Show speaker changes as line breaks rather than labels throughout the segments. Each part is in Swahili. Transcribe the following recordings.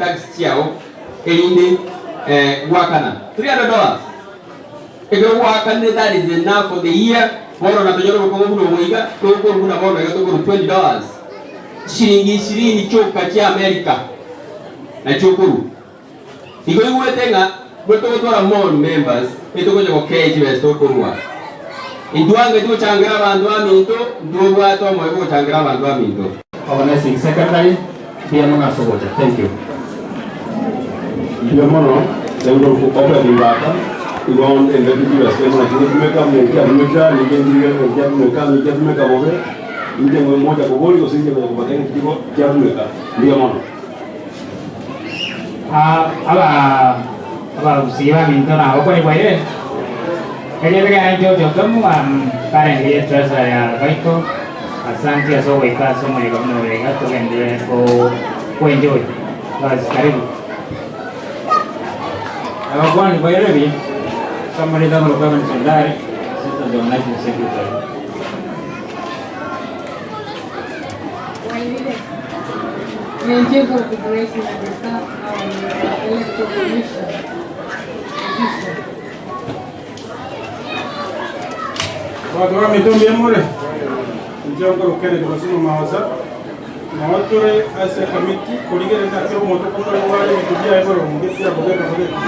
tax ciao elinde wakana $300 ego wakana. That is enough for the year. Bora na tojoro ko nguno mwiga to ko nguna bora ego to $20 shilingi 20 choka cha America na chukuru igo iwetenga gweto gutwara more members itugoje ko keji besto kurwa indwange tu changira bandu aminto ndubwa to mo ko changira bandu aminto.
Organizing secretary dia mengasobote. Thank you.
Dia mono leudo ko opera di bata igon en lebi di west mo na kimeka meka ni gendiga ya meka bobe inde mo moja ko boli ko sinje ko baten kiko ya meka dia mono
aba usiwa minto na ko ni baire kaya bega yo kamu karen dia terasa ya baiko asante aso weka somo ni kama weka to ende ko enjoy basi karibu kwani baire bi kama ni kama kama ndari sasa ndio national secretary
Thank you for the grace and the staff electoral commission.
Watu wa mitombi mure. Njongo lokele kwa sino mawasa. Mawatore as a committee kuligere na kero moto kwa wale mitubia hivyo ngeti ya bogeka bogeka.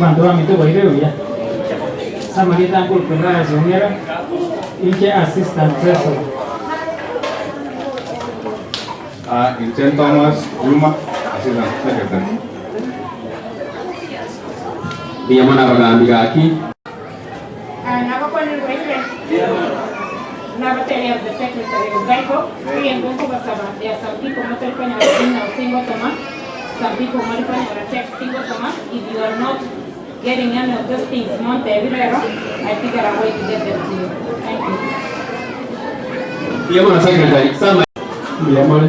Bantu wa mitombi baire ya. Sama kita angkul pernah zongera. Inke assistant treasurer.
Vincent Thomas Ulma assistant secretary.
Dia mana bagambika aki
Nabakwana Rwele. Nabatele of the secretary of Gaiko. We are going to Basaba. There are some people not going to single toma. Some people not going to text single toma. If you are not getting any of those things, Monte Everero, I figure a way to get them to you. Thank you.
dia mana secretary sama
Dia mana?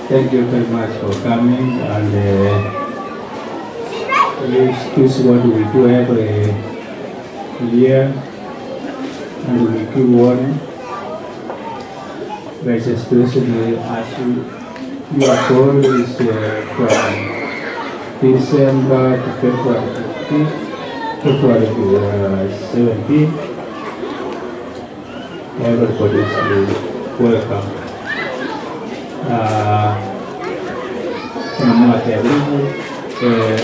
Thank you very much for coming and this is what we do every year and we do one registration as you are told is from December to February 15, February 17. Everybody is welcome.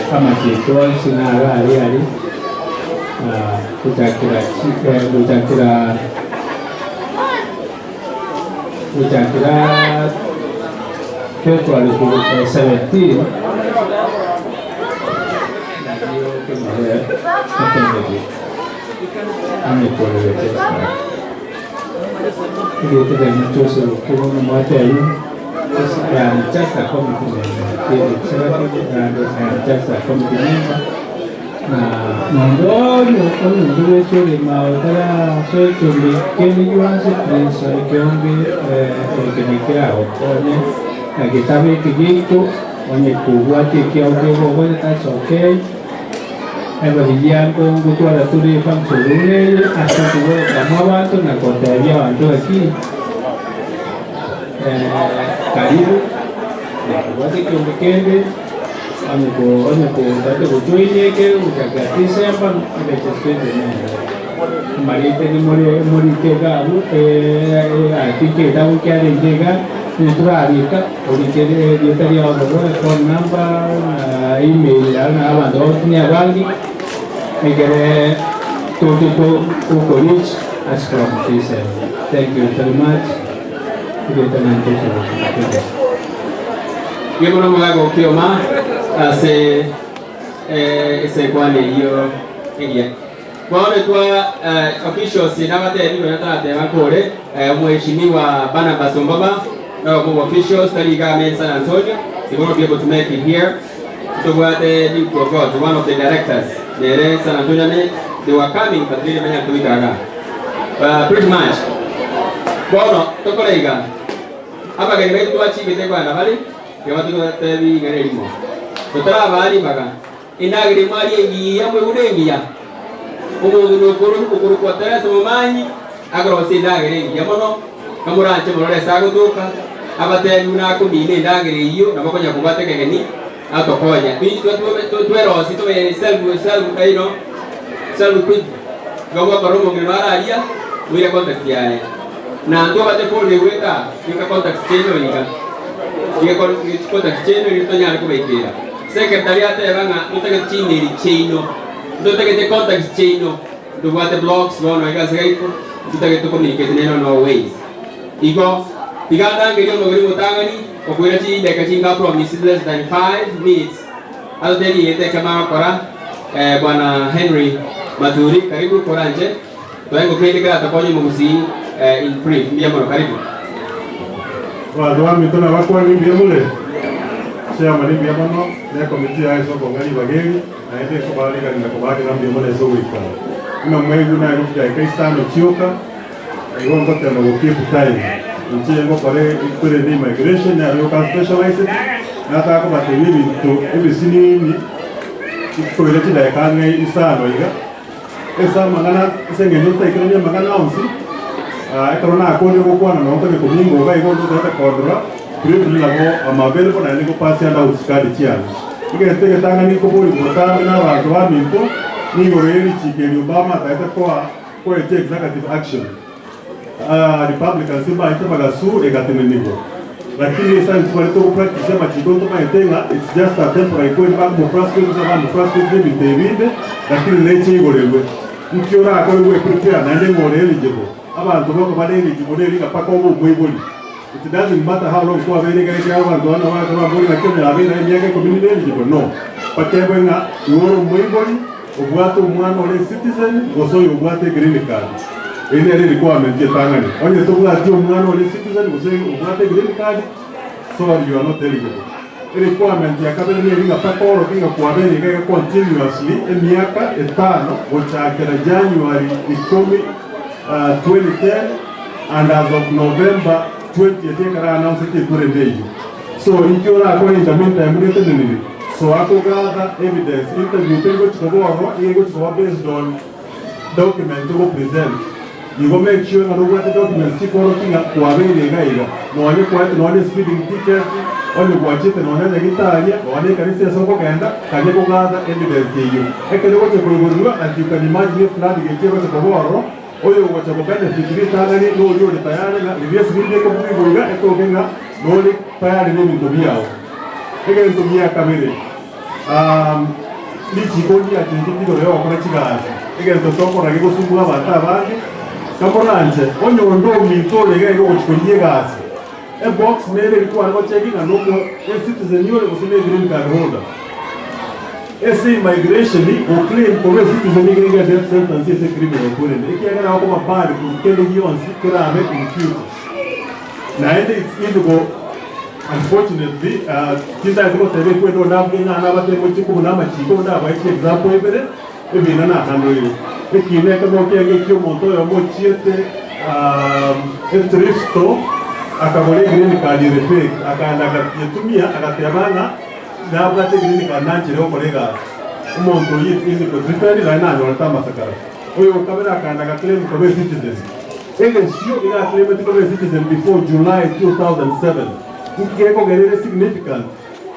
Kama kitu sinara hari utakira February 17 just a committee member. Nondono dove solo mautara so chumbi kemi yuanse prensa kiombi che mi chiaroone che tabe che dico ogni kuwati kiombi go ta okay e va via con tutto la turi funzione hasta tuvo kama watu na kotea watu aquí karibu kuwati kiombi kemi Onye date kujoine ke utakatisa hapa registration na marite ni morite gabu atike dabu kya lejega netralika orikere detaria obo phone number email na abando ni abangi megere to college as from this. Thank you very much.
Yo no me hago que más hace kwale hiyo area. Kwa officials na materi wanataka wakore mheshimiwa Barnabas Ombaba na kwa officials taliga men San Antonio. They won't be able to make it here. So what they forgot one of the directors there San Antonio they were coming but really many to ikaga. Pretty much. Bueno, tokoleiga. Hapa gari wetu tuachike kwa na bali. Kwa watu wa TV ngarelimo. Tutara bali baga. Inagire mali yengi ya mwe udengia. Umuntu ukuru kwa teresa mumanyi agro sindagire yengi yamono kamuranje morore sagutuka abatenu nako mine ndagire iyo nabakonya kubate kegeni atokonya twerosi twe self quit gawa baromo ngiraria wira contact yae na ndo bate phone weka nika contact cheno nika contact cheno ni tonya ko bekira secretariat ebanga utake chini cheno utake te contact cheno ndo bate blogs gono ega segaiko utake to communicate neno no ways iko tiganda ngerio mogeri mutangani okwira chi deka chinga promise less than 5 minutes aldeni yete kama kora bwana Henry Maturi karibu koranje tuengo kwende kala taponyo mugusi in brief mbia mono karibu
wa mitona wako ni mbia mule sia mali mbia mono na komiti ya hizo kongani bageri na ende kubali kana kubali na mbia mule so wika ina mwezi na rufuta kai sana chioka iwo ngote na ukipu time nchiengo pale kule ni migration na yo ka specialized na ta ko bateli to ebisini ko ile tida yakane isano iga esa magana senge nyota ikiranya magana onsi ekarona akone ko kwana no to ko mingo ga iko to ta kodra briefly labo amabele ko na ni ko pasi anda usikadi tiana ige tege tanga ni ko boli ko ta na wa to minto ni go yeli chike Obama ta ko executive action Republican simba ita bagasu egatenenigo lakini sasa tuko practice ya machikoto maitenga it's just a temporary point back mo frustrate ni David lakini leche igorelwe mkiora ko we prepare na ndengo eligible abantu bako bale eligible eli kapaka obo mwiboli it doesn't matter how long kwa vile gaiti abantu wana wa boli lakini abira miaka ko bini eligible no pakebo nga yoro mwiboli obwato mwana ole citizen gosoyo obwate green card ine ari requirement yetangani onye to bwati omwana ole citizen gosoyo obwate green card sorry you are not eligible requirement ya kabele ni ringa pakoro kinga kwa bele ga continuously emiaka etano gochakera January 2010 and as of November 20 tekara announce it kurende so ikiona ko in the meantime ngete nini so ako gather evidence interview tengo chikoboro yego to based on document to present you go make sure that what the documents chikoro kinga kwa bele ga iga no ane kwa no ane speeding ticket onye gwachite no ane gitaria no ane kanisa soko kenda kanye ko gather evidence yiyo ekele ko chikoboro as you can imagine flood gechero chikoboro oyo wacha bokane fikiri tangani no yo de tayari na reviews video ko bigoga etogenga no le tayari ne mindobiao ege ndobia kamere ni chikondi ya tinti leo kwa chigazi ege totoko na giko sungula bata bandi kamoranje onyo ndo mitole ege ko chikondi gazi e box nele ilikuwa na checking na noko e citizen yole usime green card holder ese immigration ni o claim ko citizen ni gringa death sentence ese criminal kule iki agana wako mabari kutende hiyo nsikira ame in future na ende it's easy go unfortunately kinda ko tebe ko ndo na bina na bate ko chiku na machiko na ba example ebere ebina na hando yo ekine ko mo kenge kyo monto yo mo chiete etristo akabole green card reflect akanda akatumia akatemana na bwate green card nanchi leo kolega umuntu yizi ko referee la nani wala tamba sakara oyo kamera akanda ka claim ko citizen enge sio ina claim ko citizen before July 2007 ukiko gerere significant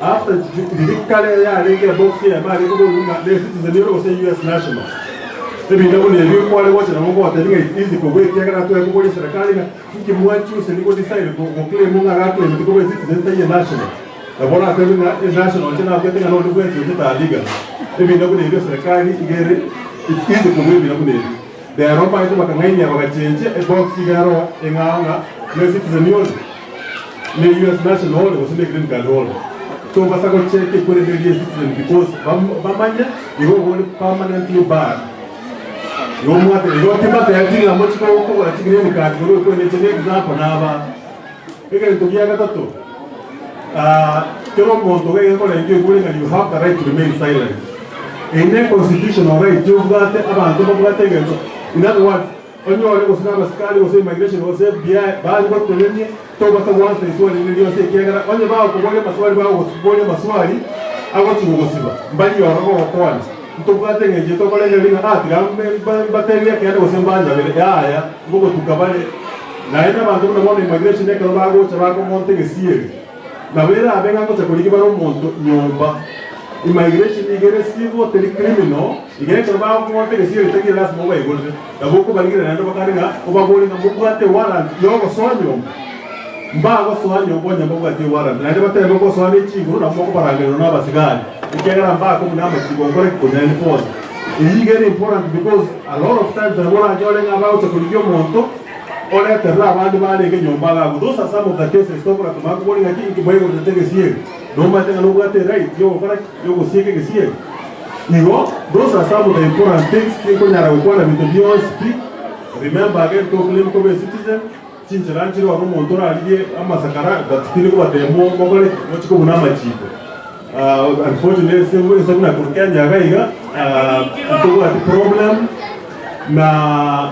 after the kale ya lenge box ya mali ko lunga the citizen yo ko US national ebi ndabo ne bi ko ale wote na mongo watalinga easy ko gwe kiagara to ko boli serikali na kiki mwachu se niko decide ko claim nga ga claim ko citizen tayi national la bona tena national tena wakati na ndo kwetu tuta liga ebi ndabo ne bi serikali igere it's easy ko gwe ndabo ne de Europa ito makangainya wakachenje e box igaro enganga ne citizen yo ne US national holder was the green card holder. So basa go check ko le citizen because bamanya you go permanently barred. Yo mwate yo timba ya tinga mo chiko ko la green card ko ne tene example na ba. Ege to ya gatato. Kero mo to ge ko le ngi ko le you have the right to remain silent. In a constitutional right you got abantu bo got ngento. In other words, onyo wale ko sina maskali ko immigration ko se bia baadhi kwa tulenye to basa wanza iswali ndio se kiagara onyo bao ko bole maswali bao ko bole maswali ago tugosiba mbali yo ro ko kwanza mtobate ngeje to kole ngelinga atiga bateria ke ndo se mbanja bele ya ngogo tukabale Na ina bantu na mona immigration ne kalo bago chabako monte gesiere. Na vera abenga ngo chakuliki baro monto nyomba. Immigration igere civil tele criminal igere kalo bago monte gesiere tegi las mo bai golde. Da boko baligire na ndo bakaringa oba boli na mugu ate warrant yogo sonyo. Mbago sonyo bonya mugu ate warrant. Na ndo batele boko sonyo chingu na moko barangero na basigani. Ikegera mbago munama chigo ngore kunyani force. It's very important because a lot of times the one joining about to give monto or at the Rabbi Bali in your bag. Those are some of the cases. Talk about the mark warning. I think the way of the thing is here. No matter what they write, you will see it here. Those are some of the important things. People are required to be on speak. Remember again to claim to be a citizen. Chincharanchi or Montora, Amasakara, but still what they more much go Namachi. Unfortunately, some na Kenya gaiga tuko ati problem na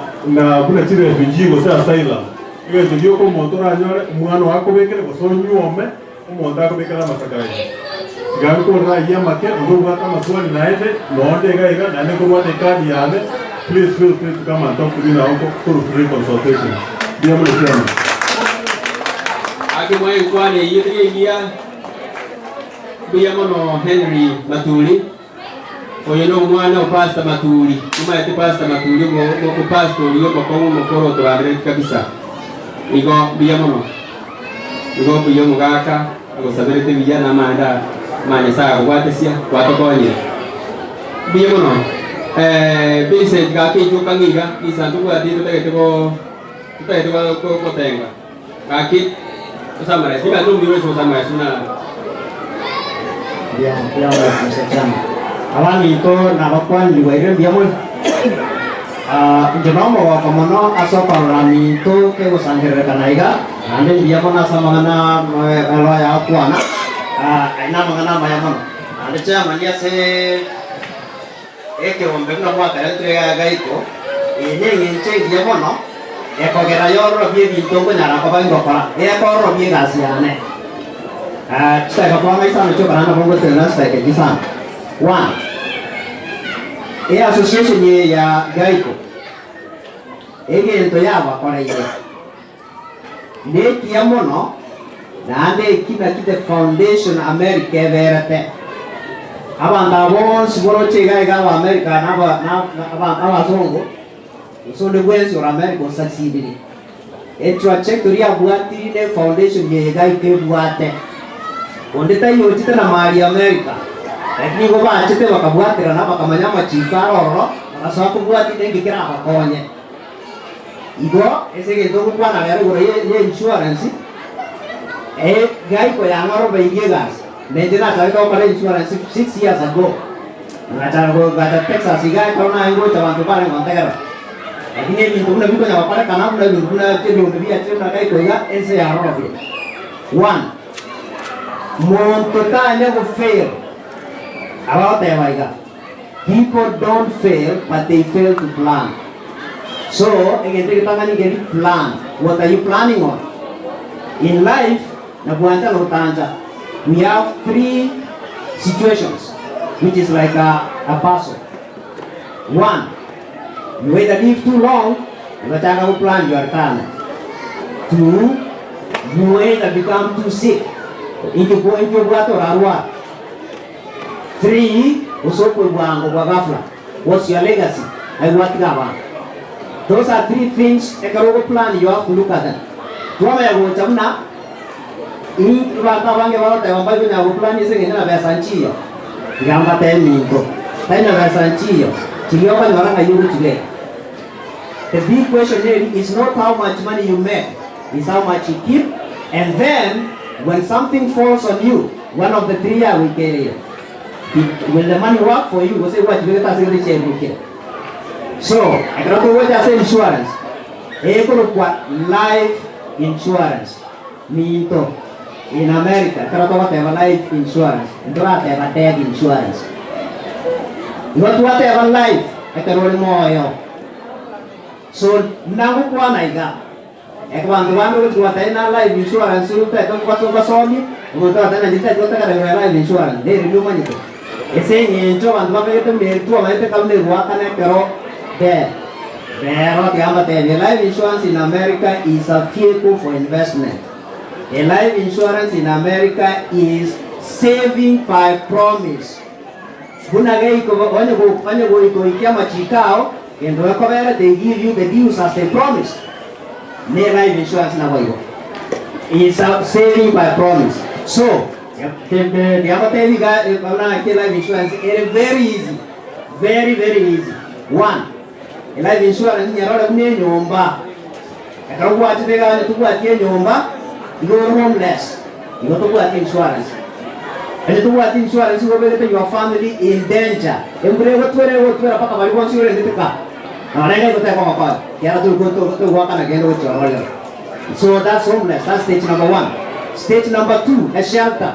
kuna chile refugee wasa asylum. Iwe ndio kwa montora nyore mwana wako bekele kwa so nyuome umonda ko bekela masakara. Gawe ko raia make ndo gata maswali na ete noonde gaiga na ne ko wate kadi yale. Please feel free to come and talk to me now for free consultation. Dia mo sema.
Akimwe kwa ne yitria Biamono Henry Matuli. Oyono mwana upasta Matuli. Kuma yati pasta Matuli mo pasto yo bakomo mokoro to andre kabisa. Igo biamono. Igo biyo mugaka, igo sabirete vijana manda manya saa kwatesia kwatokonye. Biamono. Vincent gaki jukangiga isanduku ati tuteke ko tenga. Gaki samara sima tumbi weso samara suna
dia macam awal itu nawakan juga itu dia mul jenama bawa kemono asal parami itu ke usaha kanaiga nanti dia pun asal mengana kalau ya aku anak enak mengana bayamon nanti cah mania se ke orang benar buat kerja itu ini ingin dia pun no kau kira yor dia itu pun nyara kau paling gopara kau dia kasih aneh saya kapal mai sana coba anak pun betul saya ke sana. One, association ye ya Geico. Ege itu ya apa kau ini? Ne kia mono, nande kita foundation Amerika berate. Abang tawon sebelum cegai gawa Amerika, abang songo. So the ways or America succeed ini. Itu cek tu dia buat ini foundation ye Geico buatnya. Onde tayo chita na mali Amerika. Lakini ko ba chite wakabuatira na bakamanyama chika roro, nakaswa kubuati dengi kira bakonye. Igo ese que to kwa na gari gore ye insurance. Geico ya ngoro be yegas. Mendina ta ko pare insurance 6 years ago. Ngacara go gata Texas iga ko na ngo tawantu pare ngontagara. Lakini mintu na biko na pare kana na mintu na tebe on bia tebe na Geico ya ese ya roro. One, Montota never fail. About that, people don't fail, but they fail to plan. So, again, kita kan ini plan. What are you planning on? In life, we have 3 situations, which is like a puzzle. 1, you either live too long, you plan your time. 2, you either become too sick. Into buat orang 3, usopo wango kwa ghafla. What's your legacy? I want to Those are 3 things. Ekarogo plan you have to look at them. Tuama ya kuchamna. Ini waka wange wala tayo ambayo na plan ise ngena besanchio. Gamba temingo. Taina besanchio. Chilio kwa ngara yuko chile. The big question here is not how much money you make, it's how much you keep, and then when something falls on you, one of the 3 will carry it. Will the money work for you? Go say what you get as a share. So, I got to watch as insurance. Life insurance. Nito in America, I got to have life insurance. I got to have death insurance. You got to have life. I can roll more. So now what I got? Ekwan tuan tu kuatain life insurance suruh tak tu kuat suami, untuk ada nanti tak kuat ada life insurance. Dari rumah itu. Ese ni cuman tuan kita tu mertua, mereka kalau ni buat kan ekor deh. Pero the life insurance in America is a vehicle for investment. A life insurance in America is saving by promise. They give you the dues as they promised. Life insurance is a saving by promise. So, the other thing we got life insurance is very easy. Very, very easy. One, life insurance is not a nyumba. You are homeless. You go to what insurance. And to what insurance you will your family in danger. So that's homeless. That's stage number one. Stage number two, a shelter.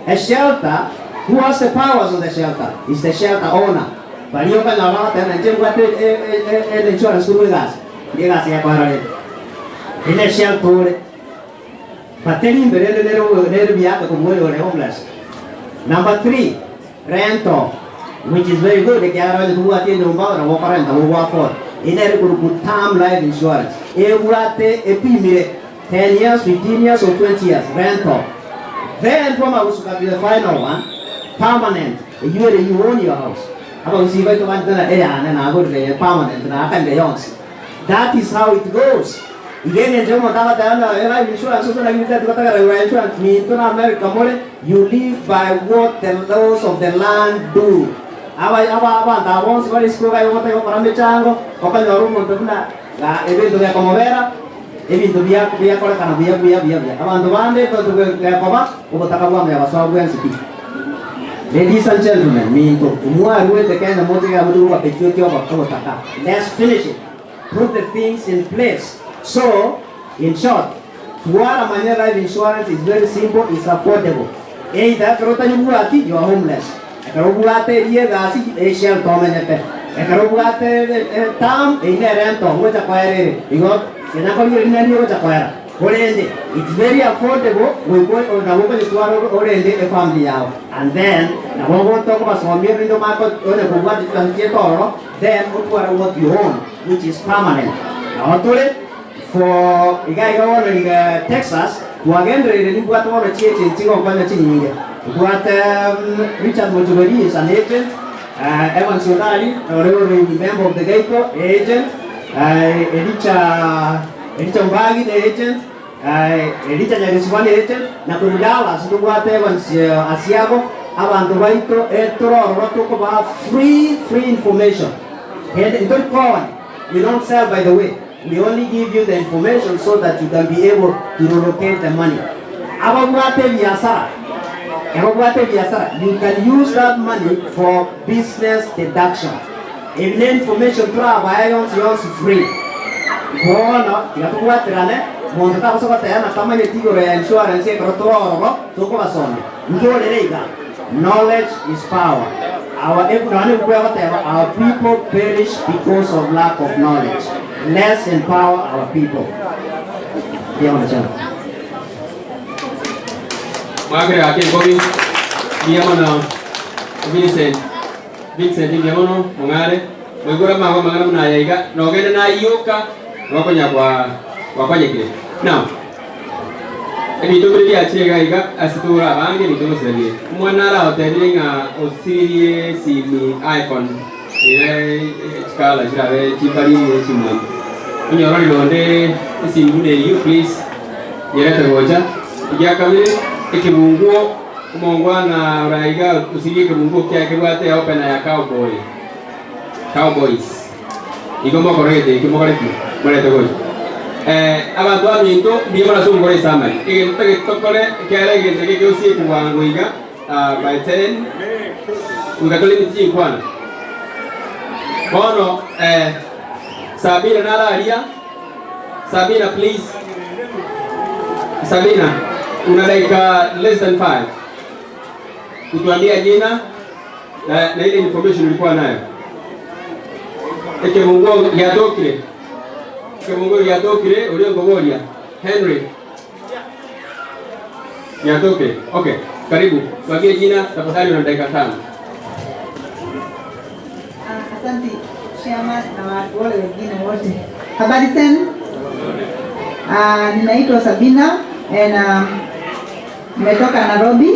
A shelter, who has the powers of the shelter? Is the shelter owner. But you can allow them and take what insurance with us. In a shelter. But tell him the homeless. Number three, rental, which is very good. In a good term life insurance. 10 years, 15 years, or 20 years, rental. Then from the final one, permanent. You own your house. Permanent. That is how it goes. Life insurance, you live by what the laws of the land do. Ladies and gentlemen, let's finish it. Put the things in place. So, in short, Tuara life insurance is very simple, it's affordable. Either you are homeless. It's very affordable. We go on a family out. And then, then what you own, which is permanent. For a guy in Texas, who again what want to change in Richard Montgomery is an agent, Evan Sodali, a member of the Geico, agent, Richard Bagin, agent, Richard Jariswan, agent, Nakudalas, do what Evans Asiago, Avantovaito, Etro, talk about free information. We don't sell, by the way. We only give you the information so that you can be able to relocate the money. You can use that money for business deduction. If the information is free. Knowledge is power. Our people perish because of lack of knowledge. Let's empower our people.
Magre akin Bobby, Diamono, Vincent, Diamono, Mongare, Mogura Mama Naiga, Nogena Yoka, Wakonya Wakayaki. Now, if you do the Achega, as to Rabangi, you do say, Monara telling a serious iPhone, Scala, Chipari, Chimon. In your own day, you please, Yereta Roja, Yakami, Ikimungo, Mongwana, Raiga, Usiki Mungo, Kakawate, open a cowboys. You go more correct, you go correct, where to go. About 1 minute, be able to go summer. You can take carry the Gosi to 1 week by 10. We got to limit in one. Bono, Sabina Nalaria, Sabina, please. Sabina, una like less than 5. Kutuambia jina na ile information ulikuwa nayo. Mungu yadokire ulio ngogoria Henry yadokire. Okay, karibu. Tuambie jina tafadhali, una dakika 5.
Asante Chairman na watu wale wengine wote. Habari zenu? Ninaitwa Sabina na nimetoka Nairobi.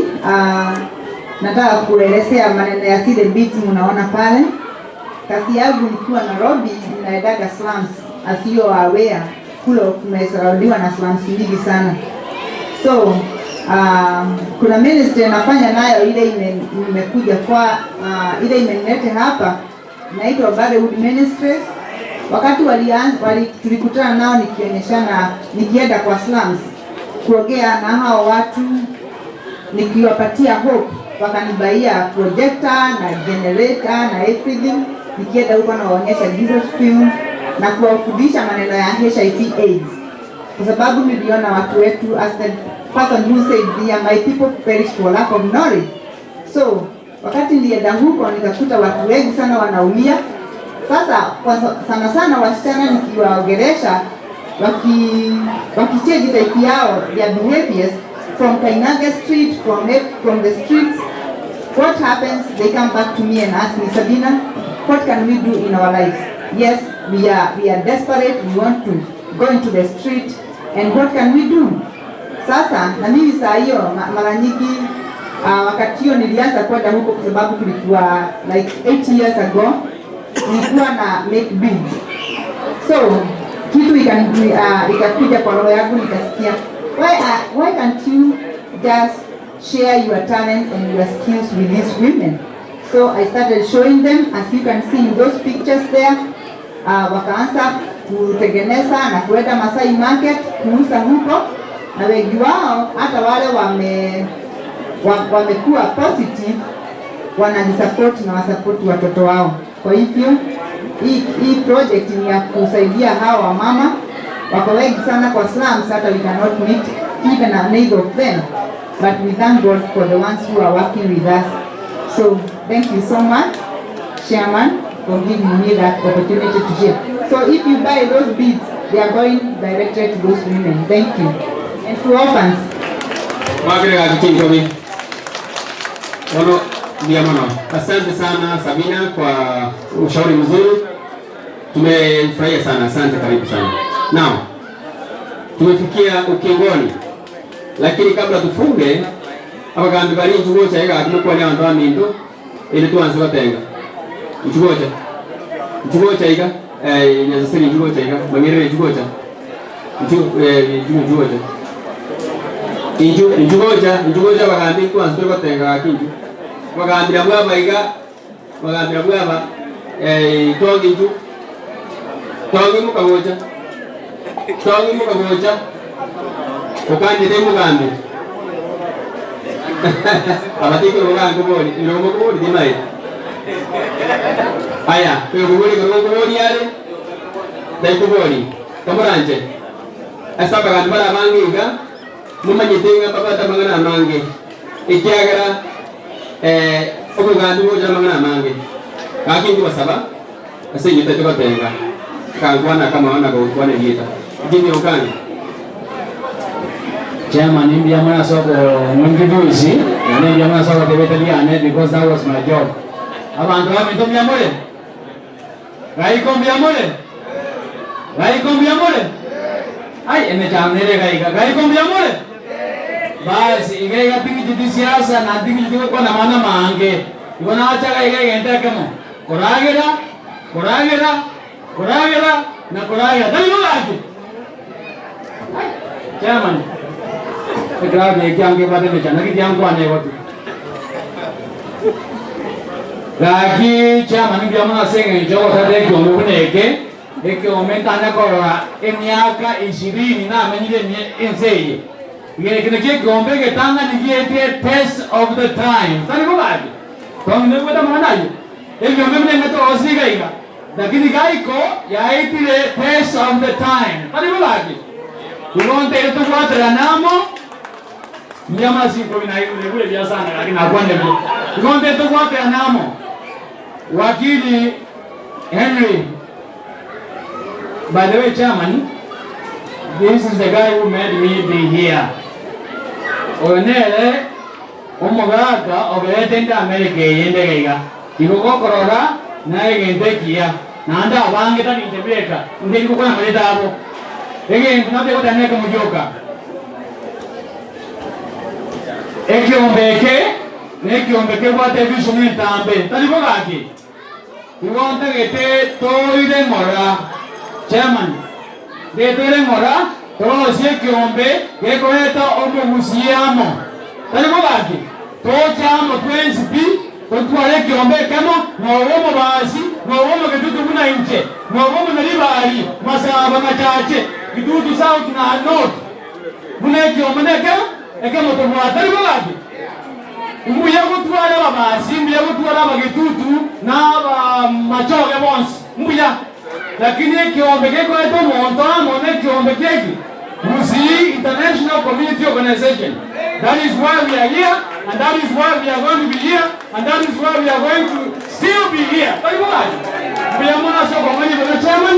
Nataka kuelezea maneno ya zile beats mnaona pale. Kazi yangu nikiwa Nairobi ninaendaga slums, as you are aware, kule kumesaraudiwa na slums nyingi sana. So kuna ministry nafanya nayo, ile imekuja kwa ile imenileta hapa, inaitwa Barwood Ministries. Wakati tulikutana nao nikionyeshana, nikienda kwa slums kuongea na hao watu, nikiwapatia hope, wakanibaia projector na generator na everything. Nikienda huko na waonyesha Jesus film na kuwafundisha maneno ya HIV AIDS, kwa sababu niliona watu wetu, as the person who said my people perish for lack of knowledge. So wakati nilienda huko nikakuta watu wengi sana wanaumia. Sasa sana sana wasichana nikiwaongelesha, wakichange type yao, their behaviors from Kainage Street, from the streets, what happens? They come back to me and ask me, Sabina, what can we do in our lives? Yes, we are desperate, we want to go into the street, and what can we do? Sasa na mimi saa hiyo mara nyingi wakati hiyo nilianza kwenda huko kwa sababu kulikuwa like 8 years ago, nilikuwa na make beads. So kitu ikakuja kwa roho yangu, nikasikia why can't you just share your talent and your skills with these women? So I started showing them, as you can see in those pictures there. Wakaanza kutengeneza na kuenda Masai Market kuuza huko, na wengi wao hata wale wamekuwa positive, wananisupport na wasupport watoto wao. Kwa hivyo hii project ni ya kusaidia hawa mama, wako wengi sana kwa slums, hata we cannot meet even a neighbor of them, but we thank God for the ones who are working with us. So thank you so much, Chairman, for giving me that opportunity to share. So if you buy those beads, they are going directly to those women. Thank you. And to orphans.
Asante sana Sabina kwa ushauri mzuri. Tumefurahia sana. Asante, karibu sana. Now, tumefikia ukingoni. Lakini kabla tufunge, abaganda bali njugo cyega tumekuwa ni abantu amindo ile tuanze batenga. Njugo cyega nyaza siri njugo cyega bangere njugo cyega. Njugo cyega baganda tuanze batenga akinju. Bagandira mwaba iga bagandira mwaba tongi nju. Tongi mukagocha. Ukanje mugambe. Abatiko mugambe boli, iromo boli dimai. Aya, kwa boli yale. Dai boli. Kamuranje. Asa baganda bala manginga. Mumanyitenga babata mangana mange. Ikiagara okuganda boja mangana mange. Kakingi basaba. Ase yita tukatenga. Kangwana kama wana kwa utwane yita. Jini ukani.
Chairman, India mana soko mungiduisi, yani India mana soko tebeteliane because that was my job. Abantu bami tombia mole. Gai kombia mole. Ai ene chamnere gai kombia mole. Basi igaiga tingi jidi siasa na tingi jidi kwa na mana mange. Igona acha gai enta kamo. Koragera na koragera. Dali mulaki. Chairman. Grabe kiange bade me chana ki yangu ane watu. Lagi chairman ndio mwana senga njoo tade kwa mbuneke eke omentana kwa emiaka 20 na amenyile enseye. Ngene kile gombe ketanga nigiete test of the time. Sani ko badi. Kwa nini kwenda mwanaje? Ile gombe mne to osika iga. Lakini gaiko ya itile test of the time. Sani ko badi. Kuonte eto kwa namo Nyama sipo vile vya sana lakini hakwende vile. Ngombe tu kwa namo. Wakili Henry. By the way, Chairman, this is the guy who made me be here. Onele omogaga obedente America yende gaiga. Iko korora na igende kia.
na anda abange tani tebeka ndiko kwa maleta hapo ege tunate kwa tane kama joka ekiombeke nekiombeke kwa television ntambe tani kwa gaki iwonta gete toire mora chairman de toire mora to sie kiombe gekoreta omo musiamo tani kwa gaki to chamo 20p Kontwale kiombe kama na uomo basi na uomo kitutu kuna nje na uomo na libari masaba machache kitutu sauti na not muna kiombe kama moto mwatari bagabi umuya kutwala babasi umuya kutwala bagitutu na ba machoge bonsi umuya lakini kiombe keko eto monto amone kiombe keki Musi International Community Organization. That is why we are here, and that is why we are going to be here, and that is why we are going to still be here. Tadi bukan? Bila mana sokongan ni chairman,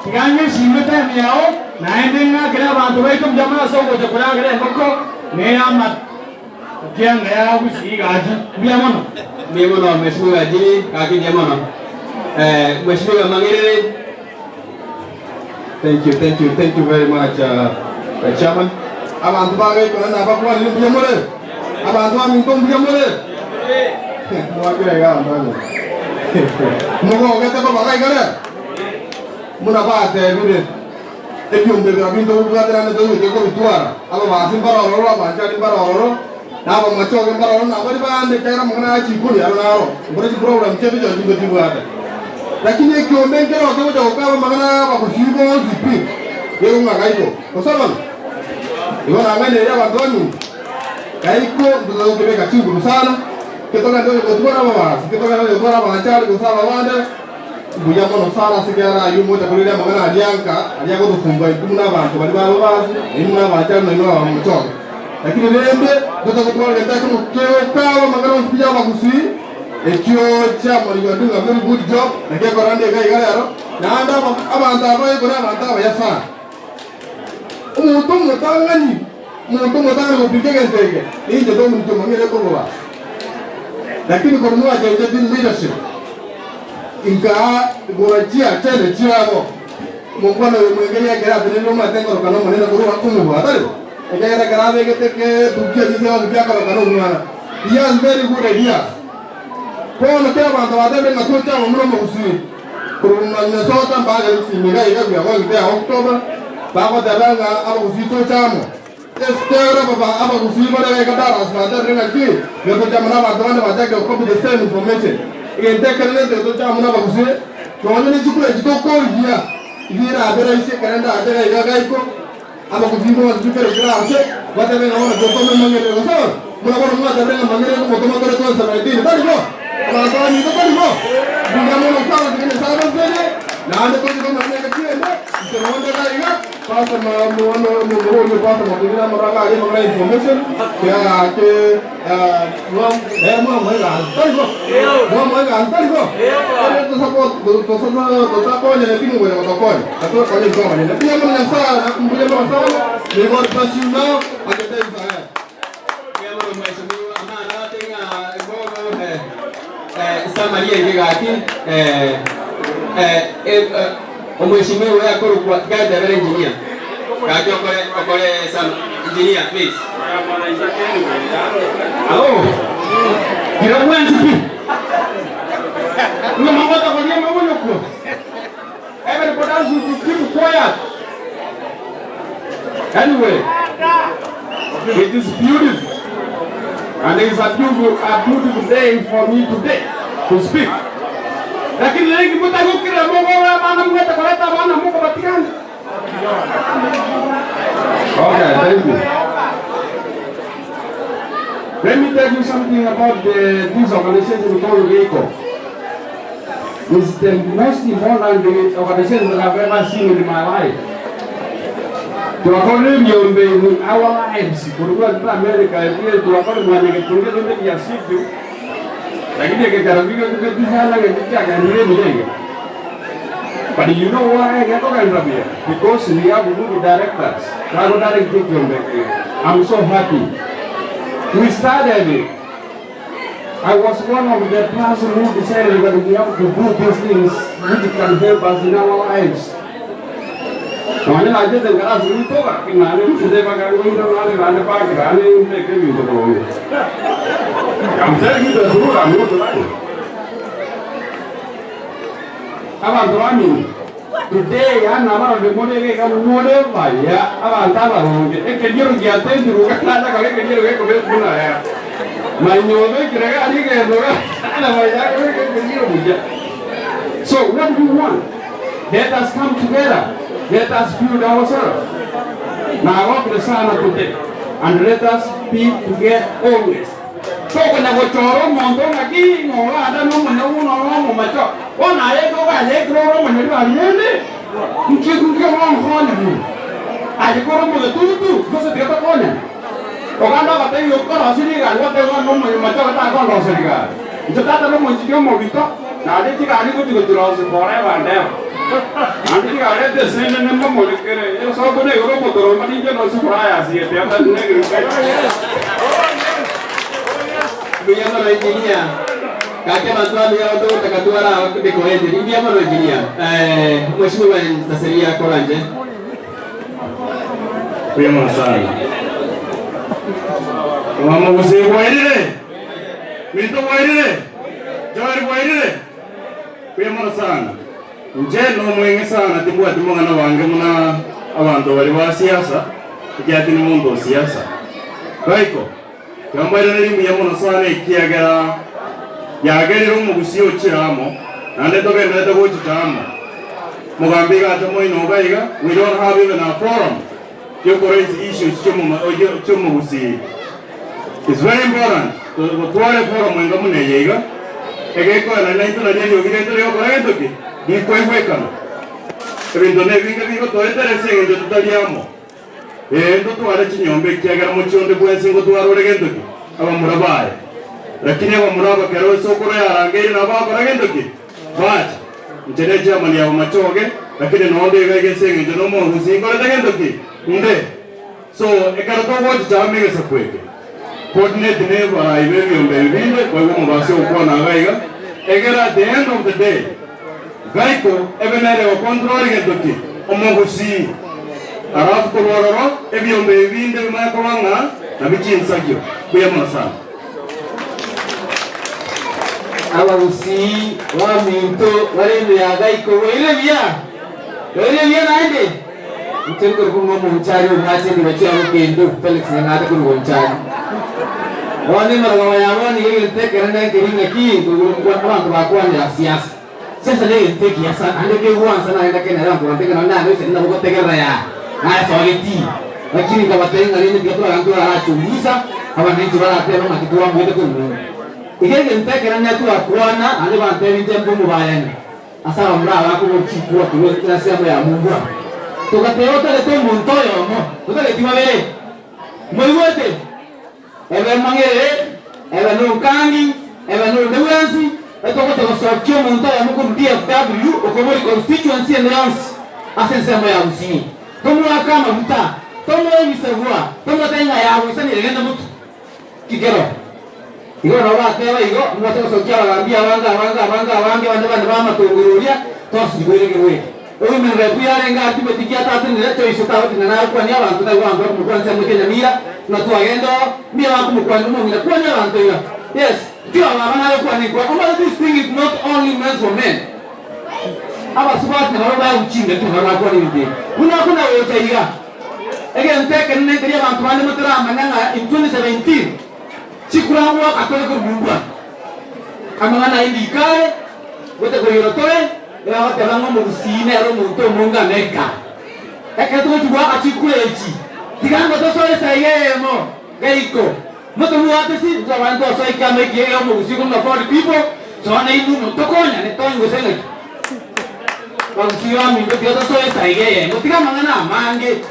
tinggalnya simeta miao, naendinga kena bantu itu jamana sokong jepura kena engkau, ni amat, kian gaya usi gaji. Bila mana?
Bila mana? Mesmu gaji, kaki dia mana? Mesmu gamangire.
Thank you very much, Chairman. Abantu bagay ko na nabakuha nila biya mo rin. Abantu aming tong biya mo rin. Mga kaya ang bago. Mga kaya ko bagay ka rin. Muna ba ate rin. Yung bebe aming tong biya rin na doon ko bituara. Aba basin para oro, bancha para oro. Na ba macho ke para oro na ba di ba ande kaya mga na chikuri aro na aro. Bro program chebe jo jibo ate. Lakini kiombe ngero kwa kwa kwa magana ba kusibo zipi yego ngakaiko kosaban iwa ngane ya bandoni kaiko ndo kebe kachungu sana ketoka ndo kutwara baba ketoka ndo kutwara baba chali kusaba wande buya mono sana sigara yu moja kulile magana alianka aliako tufumba ikumuna bantu bali baba basi imuna bachali no no mchoka lakini lembe ndo kutwara ngata kwa magana usipija ba kusi ekyo chama ni doing a very good job na ke korande kai garo na anda abantu abaye kora abantu abayafa umuntu mutangani kupige ngentege nje ndo mtu mwingine ko baba lakini kwa mwa je din leadership inga gorajia chele chiabo mukwana mwingine ya gara bin ma tengo kana mwana ko wa kumu ba tare ega gara be ke dukia dise wa dukia kana mwana yes very good idea Kono kaya bantu wate benga tucha mumro musi. Kuruma Minnesota baga simiga iga biya ko ite October. Bago dabanga aba kusi tucha mo. Estera baba aba kusi bara ga dara asada renga ki. Yo tucha mana bantu wande wate ko copy the same information. Ite kanne de tucha mana ba kusi. Kono ni chukula jito ko hiya. Ira abera ise karanda aja iga ga iko. Aba kusi mo super class. Wate benga ona joto mo mangere ko so. Muna ko muna dabanga mangere ko moto moto to sa right ni. Tadi ko. Kalau ni tu kan mo, bukan mo nak dengan sahabat saya. Nanti kau juga mana kecil ni, jangan ada ingat. Pasal mo pasal mo kita mereka ada mengenai information. Ya ke, mo kan, tadi ko, mo kan, tadi ko. Ada tu support ni nanti mo boleh support. Atau kau ni kau ni. Tapi yang mana sahaja, aku boleh masalah. Lewat pasal now, ada time saya.
Yang mana macam ni, anak tengah Samaria igati omweshimiwa yakoro kwa gada vile engineer kaki okole some engineer please kira kwanza pi no mabota kwa nyama wono ko everybody should keep quiet anyway it is beautiful. And it is a beautiful day for me today to speak. Lakini leo kibuta kukira Mungu wa maana mweta kuleta maana Mungu batikani. Okay, thank you. Let me tell you something about this organization called GEICO. It's the most important organization that I've ever seen in my life. Tuwakole mjombe in our lives. Kulikuwa kwa America, pia tuwakole mwanenge kulikuwa ndio ya siku. Lakini kekarabika tukatizana ketika kanile mjenge. But you know why I got over here? Because we have good directors. I'm so happy. We started it.
I was one of the person who decided that we have to do these things which can help us in our lives. Soalnya aja dengan asli itu kan, gimana sudah pakai uang dan pakai mereka gitu kalau yang saya kita suruh kami itu lagi. Abang tuami, today ya nama orang model kamu model ya, abang tahu orang kerja jatuh di rumah nada kali kerja kau punya ya. Manusia kira-kira ni kayak orang, ada banyak orang kerja kerja. So what do you want? Let us come together. Let us build ourselves. Now I walk the sana today, and let us be together always. So when I go to our mountain, I keep no other no one, no one, no my job. One I go, I grow when you are here. You can't go on you. I go on with the two, because the other one. Oganda kata yo kau rasini kan, what they want no macam kata kau rasini kan. Itu kata no macam dia mau bikin, nah dia tiga hari tu juga terus forever and ever. Nanti kalau ada desain yang memang boleh kira, ya soal tu ni orang motor, macam ni jangan suraya sih, tiap tahun ni kira.
Biar mana engineer, kakek bantuan dia tu tak ketua lah, aku dekoran jadi biar mana engineer. Macam mana seseria korang je?
Biar mana sana. Mama mesti buat ini deh, minta buat ini deh, jangan buat ini deh. Biar mana sana. Nje no mwenye sana timbua timbua na wange muna abantu bali ba siasa kijati ni mundo siasa baiko kamba ira limbi ya muna sana ikiagera yagerero mu gusiyo kiramo nande to genda to gochitamo mugambi ga to moino baiga we don't have even a forum to raise issues chomo gusi. It's very important to twale forum nga muneyega egeko na naito na ndio gire to yo korento ki ni kwekana ebintu nebinga toeterese nje tutaliamo ndo twale kinyombe kyagera mu kyonde bwensingo twarore gendoki abamurabaye lakini abamuraba kero sokoro yarangeri nabakora gendoki bacha ntene jamani ya machoge lakini nonde wegese nje no mo husingo le gendoki nde so ekaro to wote jamege sakweke coordinate ne bara ibe byombe binde kwa ngo mubase ukwana gaiga egera at the end of the day Gaiko ebenere wa control gendoki omogusi arafu kororo ebyombe binde bimakoranga nabikinsagyo buyamona sana
abagusi wa minto barende ya Gaiko ile bia naende mtengo kumo munchari unache ni bachia mkendo Felix ngata kuru munchari wani marwa ya wani ile tekerana kiringa ki kwa watu wa ya siasa. Sasa leo nteki ya sana ande ke huanza na enda kena rambo nteka na nani sasa ndabo tegera ya haya sawageti lakini kama tenga nini kitu antu anachunguza kama nini bana tena makitua mwende kuno igenge nteka na tu akwana ande bante nje mbumu bayani asa mra wako chikua tu kila sema ya Mungu tukateota le to montoyo mo tukale timabele moiwote ebe mangere ebe no kangi ebe no dewansi eto kote wasokyo monta ya muko DFW okomori constituency and rounds asensema ya msini tomo akama mta tomo ebisagwa tomo tenga ya wisani legenda mutu kikero igo no batewa igo mwase wasokya bagambia banga bama tongururia tosi digweregerwe oyo menrepu yarenga atibetikia tatu nileto isutaho tinana kwa ni abantu na wangu mukwanza mukenya mira na tuagendo mira wangu mukwanza mumira kwa ni abantu ira yes This thing is not only meant for men. Aba subat na roba uchinga tu roba kwa nini? Kuna wote higa. Again take and make ya bantu wale mutara mananga in 2017. Chikura wa katole ko bumba. Amanga indi kare wote ko yorotore ya wote bango mu sine ro muntu munga neka. Eka tu tuwa achikulechi. Tigango to sore sayemo. Gaiko. Mutu muate si jawanto sai kama kiyo mo usiku na 40 people so ana inu mutokonya ne tongo sele Wangsiwa minggu dia tu soal saya ye, mesti kan mangana mangge.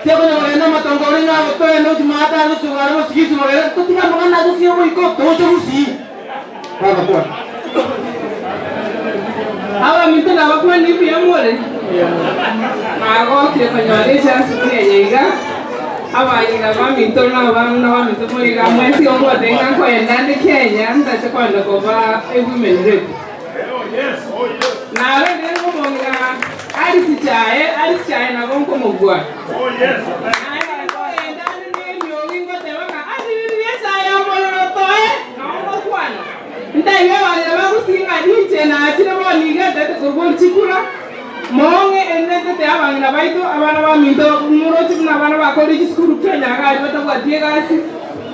Siapa yang mengena matongo orang ngah betul yang tu cuma ada tu suara mesti semua orang tu tinggal mangana tu siapa ikut tu cuma si. Apa buat?
Awak minta nak buat ni biar boleh. Aku kira penyalin saya suka jaga.
abayiga baminto n'abantu baminto muri gamwe si ongo denga ko endande Kenya ndache kwanda ko ba women rep na re ne ko monga ali sichae na gonko mogwa ndaiwe vanhu vakusinga nichena achine vaniga date kurvolichikura monge endete avangina vaito avana vaminto muroti kuna vana vakorichi sikuru Kenya akari vatakwadie kasi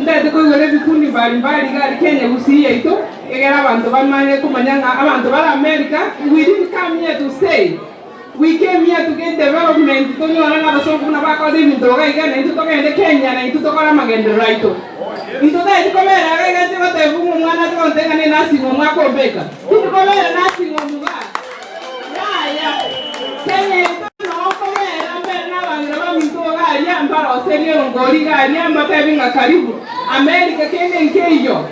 ndate koigore vikundi mbalimbali kari Kenya kusiye ito egera vantu vamanye kumanyanga avantu vari America. We didn't come here to stay. We came here to get development. Tonyona na vaso kuna vakodi vinto kaiga na ito tokende Kenya na ito tokora magende raito. Itoda itikomera kaiga tiba tevumu mwana tikontenga ne nasi ngomwako beka. Itikomera nasi ngomuga. Ya. Kenya ito no komera mbena vangra vaminto gari ambara Australia ngori gari ambata vinga karibu. America Kenya nkeyo.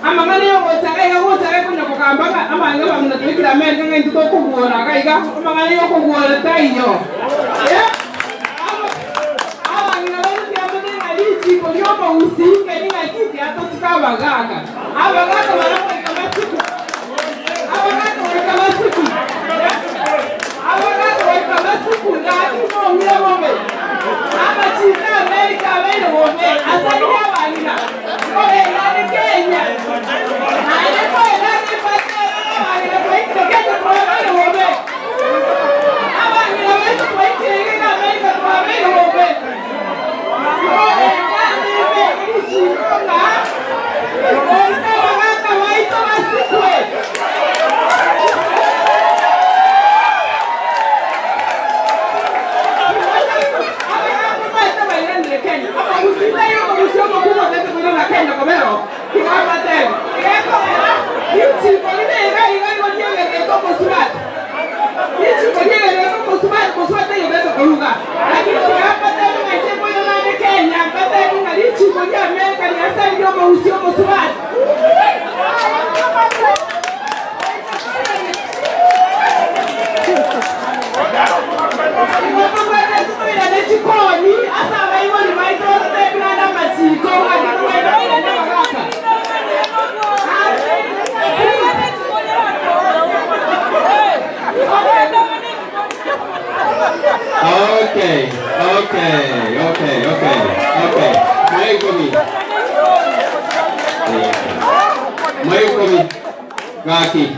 Amangane yo gotsaga kunya kokambaka amanga bamuna twikira America ngai tutokugora kaiga amangane yo kugora tainyo abanga bari amane ngalichi ko yoba usinge ni ngakiti atotsikabagaka abagaka barakweka masiku ngati no ngiyabombe amachita America bene bombe asali yabanina obe ngane Kenya aile ko ngane patera aile ko ikete ko bene bombe abangina bene ko ikete America ko bene bombe obe ngane bene chikona obe bagaka waito masikwe
Maikomi Gaki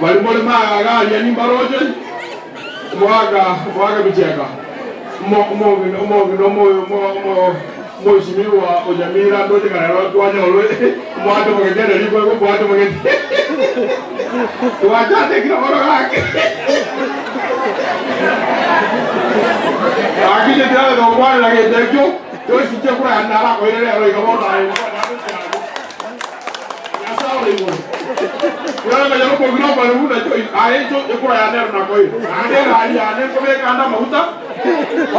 walimole magari yani baroje mwaga bicheka mheshimiwa Onyamira ndoje kana twanyolwe mwato mugende liko ko mwato mugende twajate kila mara yake akije tayari ndo kwa la gedejo tosi chekura andara ko ile leo ikabona ya sawa leo yale majalo ko gina ba ruda choi ayecho ekura ya nero na koi ande hali ane ko be kanda mahuta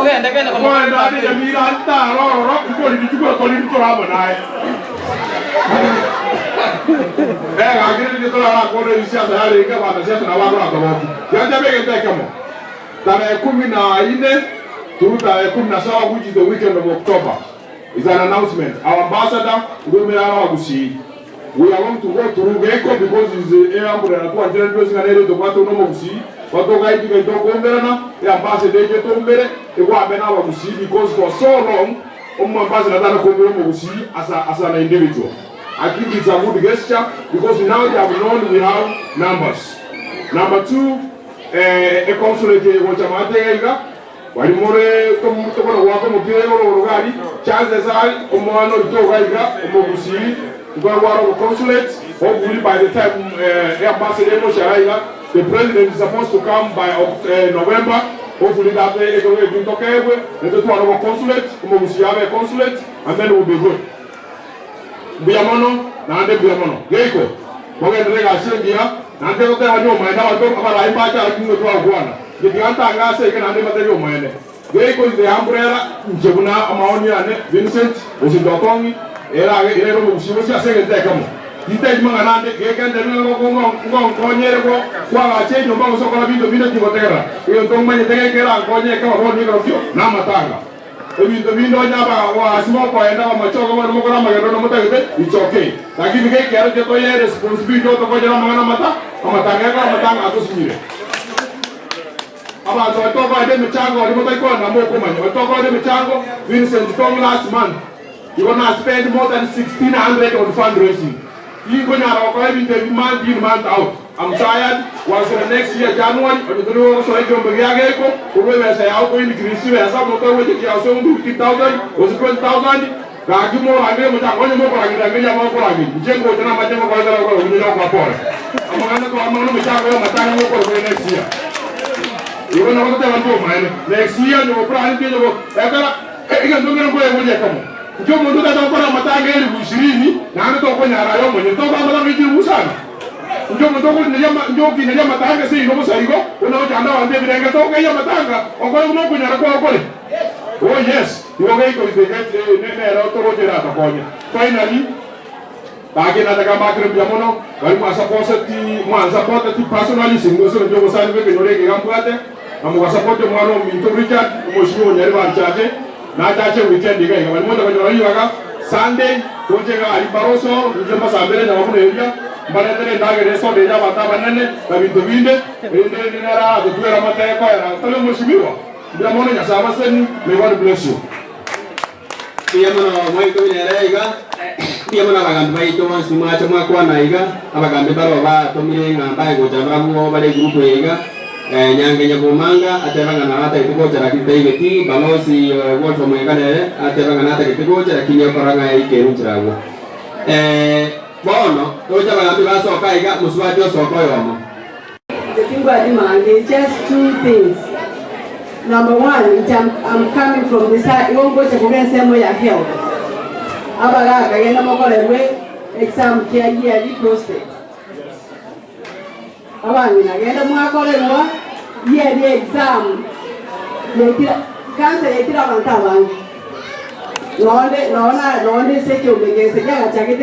oge ndeke na ko ande ya mira anta ro ko li chukura ko li to rabo nae agire ni to la ko re sia da hali ka ba sia na wa ko ko ya jabe ke te kamo tarehe 14 through tarehe 17 which is the weekend of October is an announcement. Our ambassador Ngomera Wagusi. We are going to go through Geko because it's the air umbrella to attend to Singanere to Pato Nomogusi. But to guide to Gomberana, the ambassador to Tombere, the Wabena Wagusi, because for so long, ambassador Nomogusi as an individual. I think it's a good gesture because now they have known we have numbers. Number two, a consulate Wachamatega. Walimore tomukora wako mupire ngorogari chances are omwana utogaiga omogusi ngwaro consulate hopefully by the time ambassador Moshaiga the president is supposed to come by November hopefully that day it will be tokebwe let us waro consulate omogusi have a consulate and then it will be good biamono na ande biamono geiko bogendere gashingia na ande kote hanyo maenda wato abara impacha akingo twa bwana Giganta ngase ikana ande materi omwene. Geiko is the umbrella njebuna amaoni ane Vincent Osindokongi era ro mubusimusi asenge tekamo. Dite mangana de keken de ngong konyere ko kwa ga chenyo mbango sokola bindo timotera. Iyo tong manye tege kera konye ka ro ni ko na matanga. Bindo nyaba wa asimo ko enda ma choko ma mo kora ma gero no mutagete it's okay. Lakini ke kero je to ye responsibility to ko jara mangana matanga ka matanga ato simire. Aba to ko ade michango ni motai ko na mo ko manyo. To ko ade michango Vincent Tom last month. You gonna spend more than 1,600 on fundraising. You gonna have a month in, month out. I'm tired. Once the next year, January, or the new so I can be again. We say how going to increase. We have some motor with the also 50,000, was 20,000. Ragi mo ragi mo ta konyo mo ragi ragi ya mo ragi. Jengo tena majema kwa dara kwa unyo kwa pole. Amangana to amangana mchanga yo matanga mo kwa next year. You gonna want to tell me next year no plan ke no. Ekala ega ndongera kwa ngoja kama. Ndio mtu atakora matanga ili 20 na ndo kwa nyara yo mwenye to kama kama hivi musana. Ndio mtu kwa ndio kinalia matanga sisi ndio msaiko unaoja anda wande bilenga to kwa matanga ongola uno kwa nyara kwa kole. Oh yes, you are going to finally bagian ada gambar kerja mono baru masa support ti personally singo so ndio sana bebe nore ke gambuate amu support mwana minto Richard moshiwo nyari ba chache na chache weekend ga baru mo da jori waga Sunday koje ga ali baroso nje masabere na wakuno elia mbale tene ndage reso deja bata banane na bintu binde ende nera de tuera mata ko era tole moshiwo ndio mono ya sawa sen may God bless you.
Iya mana mai ko nera iga iya mana bagambe bai to mas ma chama kwa na iga abagambe baro ba to mire ngamba go jamra mo bale grupo iga nyange nyagomanga atebanga na hata itiko cha kitaiweti balozi wote mwekane atebanga na hata kitiko cha kinya paranga ike nchirago bono to cha bagambe ba soka iga muswa jo soko yomo.
The thing about demand just two things. Number one, I'm coming from the side. You won't go to the same way I feel. Abaga, I get no exam care yearly prostate. Abang, I get a yearly exam. Cancer, I tell about Tawan. No, say to me, I check it.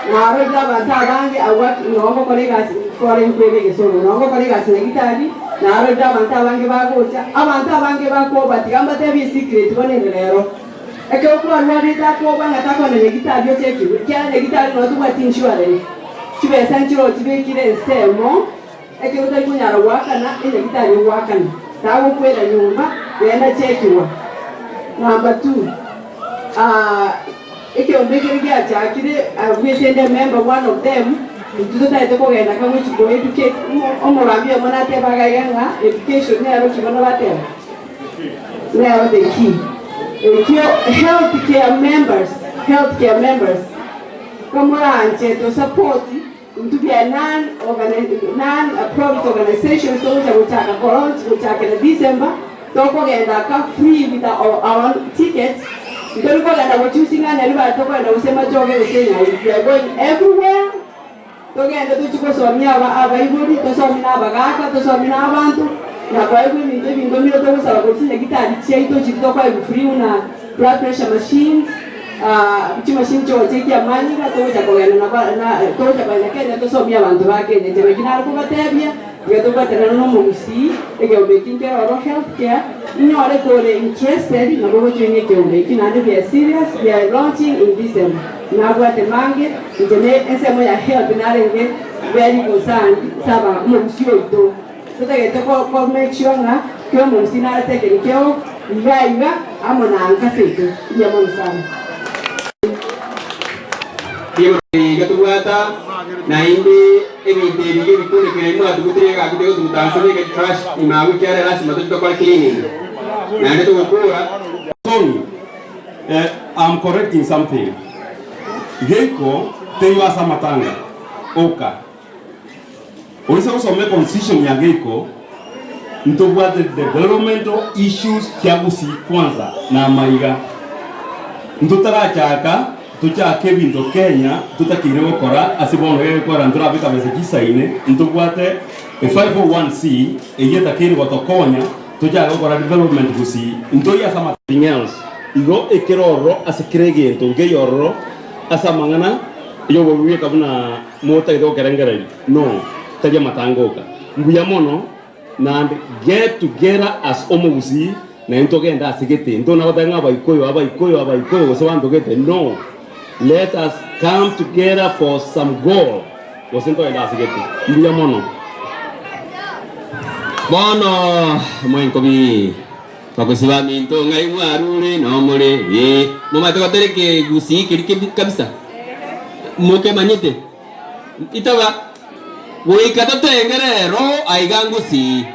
Now, I work in all colleagues foreign clinics, so no colleagues in Italy. Na roda manta bangi bako cha amanta bangi bako batigamba tebi secret kone lero eke okwa nwari ta ko banga ta kone ne gitari yo cheki kya ne gitari no tuwa tinshware chibe sanchiro tibe kire semo eke utai kunyara waka na ile gitari waka na tawo kwenda nyumba yenda chekiwa. Number 2 eke ombekere kya cha kire we send a member one of them tutataite kugenda kamwe chiko educate omurambia mwana te bagayanga education ne aro chibona batera ne aro the key healthcare members kamuranje to support to be a non-profit organization so utaka koronti utaka na December to kugenda ka free with our tickets because kugenda kuchusinga na liba to kugenda usema joge usenya we are going everywhere. Togenda tuchikosomya abaibuli tosomina abagaka tosomina abantu na baibuli ndio bingo miro tokosaba kutsinya gitari chyaito chitoko kwa free una blood pressure machines machine choche kya manyika toja kogenda na toja banya Kenya tosomya abantu ba Kenya jebe kinalo kubatebya yatokatana no musi ege obekinge oro healthcare inyore kore interested na bobo chenye kyo kinande be serious we are launching in December. Na Guatemala, ensemo ya help na renge very concerned saba mumsio ito. So take ko make sure na kyo mumsina take kyo iga amona ankaseto ya monsana.
Di ketuata na indi emite dige bikune kemu atukutre ka kidego tutansane ke trash imagu kyara lazima tuto kwa cleaning. Na ndio tukura.
I'm correcting something. Geiko teiwasa matanga oka ulisa kusome constitution ya Geiko ntobwa the developmental issues kyagusi kwanza na maiga ntutara chaka tuchake bindo Kenya tutakire gukora asibono gukora nturabika mesejisaine ntobwate 501c eyetakire gotokonya tuchaka gukora development gusi ntoya something else igo ekiroro asikirege ntonge yororo asa mangana yo bobuye kabuna mota ido kerengereri no taje matangoka mbuya mono na get together as omugusi na intogenda asigete ndona batanga abaikoyo so bandogete no let us come together for some goal wasento enda asigete mbuya mono
bono mwenko bi bakusiba minto ngai mwarure no mure mumate kotereke gusi kirike kabisa muke manyite itawa woikata tengerero aigangusi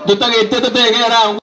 tutagete tengera